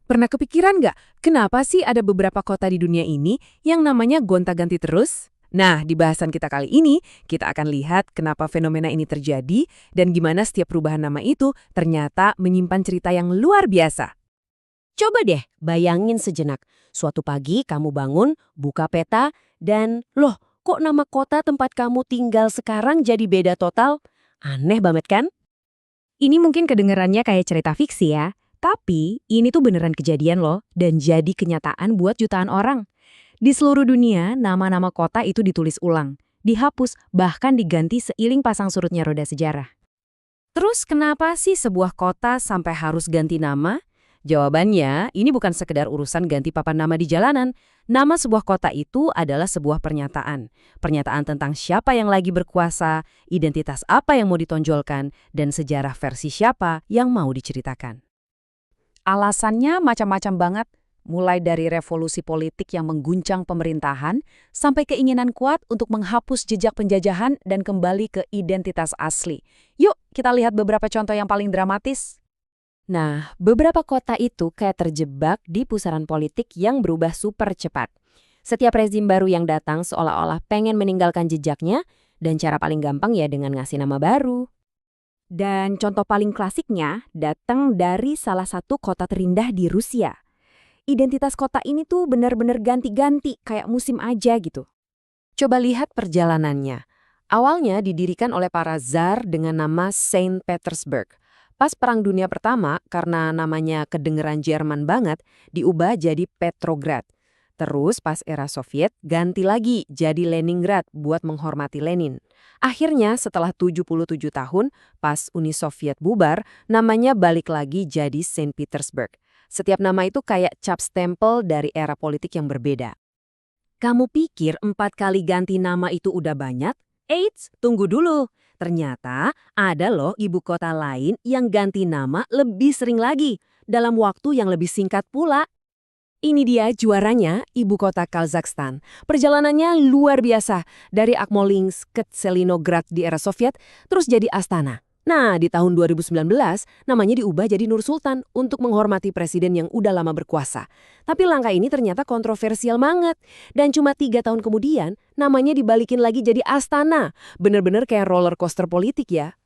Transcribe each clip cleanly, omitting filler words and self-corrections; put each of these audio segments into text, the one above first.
Pernah kepikiran nggak, kenapa sih ada beberapa kota di dunia ini yang namanya gonta-ganti terus? Nah, di bahasan kita kali ini, kita akan lihat kenapa fenomena ini terjadi dan gimana setiap perubahan nama itu ternyata menyimpan cerita yang luar biasa. Coba deh bayangin sejenak. Suatu pagi kamu bangun, buka peta, dan loh, kok nama kota tempat kamu tinggal sekarang jadi beda total? Aneh banget kan? Ini mungkin kedengarannya kayak cerita fiksi ya, tapi ini tuh beneran kejadian loh dan jadi kenyataan buat jutaan orang. Di seluruh dunia, nama-nama kota itu ditulis ulang, dihapus, bahkan diganti seiring pasang surutnya roda sejarah. Terus kenapa sih sebuah kota sampai harus ganti nama? Jawabannya, ini bukan sekedar urusan ganti papan nama di jalanan. Nama sebuah kota itu adalah sebuah pernyataan. Pernyataan tentang siapa yang lagi berkuasa, identitas apa yang mau ditonjolkan, dan sejarah versi siapa yang mau diceritakan. Alasannya macam-macam banget, mulai dari revolusi politik yang mengguncang pemerintahan, sampai keinginan kuat untuk menghapus jejak penjajahan dan kembali ke identitas asli. Yuk, kita lihat beberapa contoh yang paling dramatis. Nah, beberapa kota itu kayak terjebak di pusaran politik yang berubah super cepat. Setiap rezim baru yang datang seolah-olah pengen meninggalkan jejaknya, dan cara paling gampang ya dengan ngasih nama baru. Dan contoh paling klasiknya datang dari salah satu kota terindah di Rusia. Identitas kota ini tuh benar-benar ganti-ganti, kayak musim aja gitu. Coba lihat perjalanannya. Awalnya didirikan oleh para zar dengan nama Saint Petersburg. Pas Perang Dunia Pertama, karena namanya kedengeran Jerman banget, diubah jadi Petrograd. Terus pas era Soviet, ganti lagi jadi Leningrad buat menghormati Lenin. Akhirnya setelah 77 tahun, pas Uni Soviet bubar, namanya balik lagi jadi Saint Petersburg. Setiap nama itu kayak cap stempel dari era politik yang berbeda. Kamu pikir 4 kali ganti nama itu udah banyak? Eits, tunggu dulu. Ternyata ada loh ibu kota lain yang ganti nama lebih sering lagi, dalam waktu yang lebih singkat pula. Ini dia juaranya, ibu kota Kazakhstan. Perjalanannya luar biasa, dari Akmolinsk ke Tselinograd di era Soviet, terus jadi Astana. Nah, di tahun 2019, namanya diubah jadi Nur Sultan untuk menghormati presiden yang udah lama berkuasa. Tapi langkah ini ternyata kontroversial banget. Dan cuma 3 tahun kemudian, namanya dibalikin lagi jadi Astana. Bener-bener kayak roller coaster politik ya.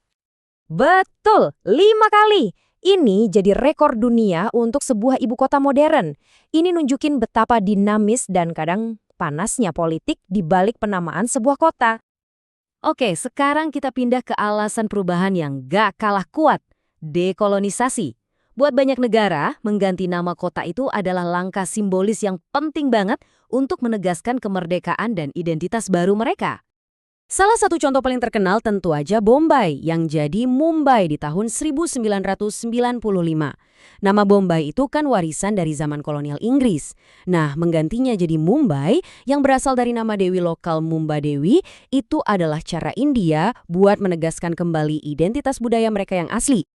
Betul, 5 kali. Ini jadi rekor dunia untuk sebuah ibu kota modern. Ini nunjukin betapa dinamis dan kadang panasnya politik di balik penamaan sebuah kota. Oke, sekarang kita pindah ke alasan perubahan yang gak kalah kuat, dekolonisasi. Buat banyak negara, mengganti nama kota itu adalah langkah simbolis yang penting banget untuk menegaskan kemerdekaan dan identitas baru mereka. Salah satu contoh paling terkenal tentu aja Bombay yang jadi Mumbai di tahun 1995. Nama Bombay itu kan warisan dari zaman kolonial Inggris. Nah, menggantinya jadi Mumbai yang berasal dari nama dewi lokal Mumba Dewi itu adalah cara India buat menegaskan kembali identitas budaya mereka yang asli.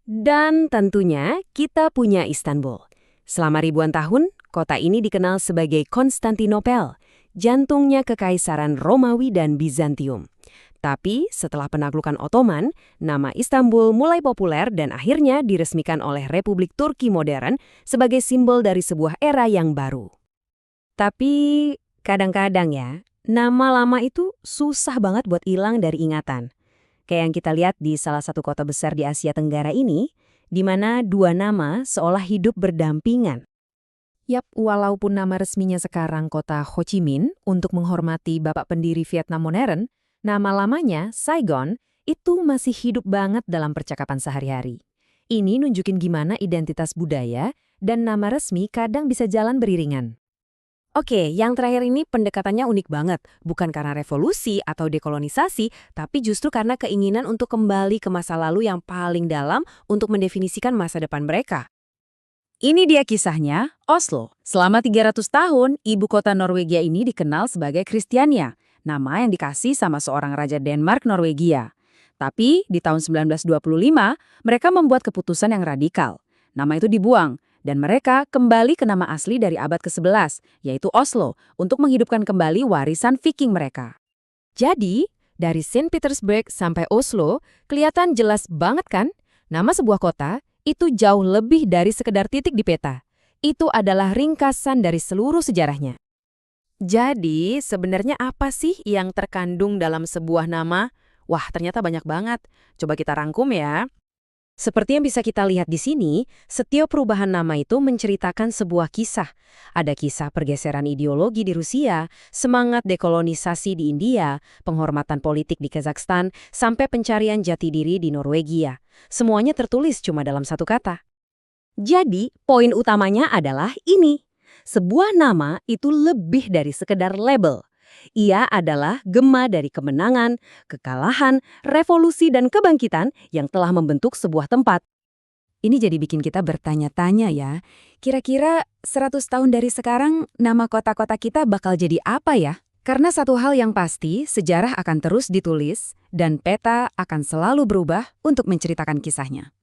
Dan tentunya kita punya Istanbul. Selama ribuan tahun, kota ini dikenal sebagai Konstantinopel, jantungnya Kekaisaran Romawi dan Bizantium. Tapi setelah penaklukan Ottoman, nama Istanbul mulai populer dan akhirnya diresmikan oleh Republik Turki modern sebagai simbol dari sebuah era yang baru. Tapi kadang-kadang ya, nama lama itu susah banget buat hilang dari ingatan. Kayak yang kita lihat di salah satu kota besar di Asia Tenggara ini, di mana 2 nama seolah hidup berdampingan. Yap, walaupun nama resminya sekarang kota Ho Chi Minh untuk menghormati bapak pendiri Vietnam modern, nama lamanya, Saigon, itu masih hidup banget dalam percakapan sehari-hari. Ini nunjukin gimana identitas budaya dan nama resmi kadang bisa jalan beriringan. Oke, yang terakhir ini pendekatannya unik banget. Bukan karena revolusi atau dekolonisasi, tapi justru karena keinginan untuk kembali ke masa lalu yang paling dalam untuk mendefinisikan masa depan mereka. Ini dia kisahnya, Oslo. Selama 300 tahun, ibu kota Norwegia ini dikenal sebagai Kristiania, nama yang dikasih sama seorang raja Denmark Norwegia. Tapi di tahun 1925, mereka membuat keputusan yang radikal. Nama itu dibuang, dan mereka kembali ke nama asli dari abad ke-11, yaitu Oslo, untuk menghidupkan kembali warisan Viking mereka. Jadi, dari Saint Petersburg sampai Oslo, kelihatan jelas banget kan? Nama sebuah kota itu jauh lebih dari sekedar titik di peta. Itu adalah ringkasan dari seluruh sejarahnya. Jadi, sebenarnya apa sih yang terkandung dalam sebuah nama? Wah, ternyata banyak banget. Coba kita rangkum ya. Seperti yang bisa kita lihat di sini, setiap perubahan nama itu menceritakan sebuah kisah. Ada kisah pergeseran ideologi di Rusia, semangat dekolonisasi di India, penghormatan politik di Kazakhstan, sampai pencarian jati diri di Norwegia. Semuanya tertulis cuma dalam satu kata. Jadi, poin utamanya adalah ini. Sebuah nama itu lebih dari sekedar label. Ia adalah gema dari kemenangan, kekalahan, revolusi dan kebangkitan yang telah membentuk sebuah tempat. Ini jadi bikin kita bertanya-tanya ya, kira-kira 100 tahun dari sekarang nama kota-kota kita bakal jadi apa ya? Karena satu hal yang pasti, sejarah akan terus ditulis dan peta akan selalu berubah untuk menceritakan kisahnya.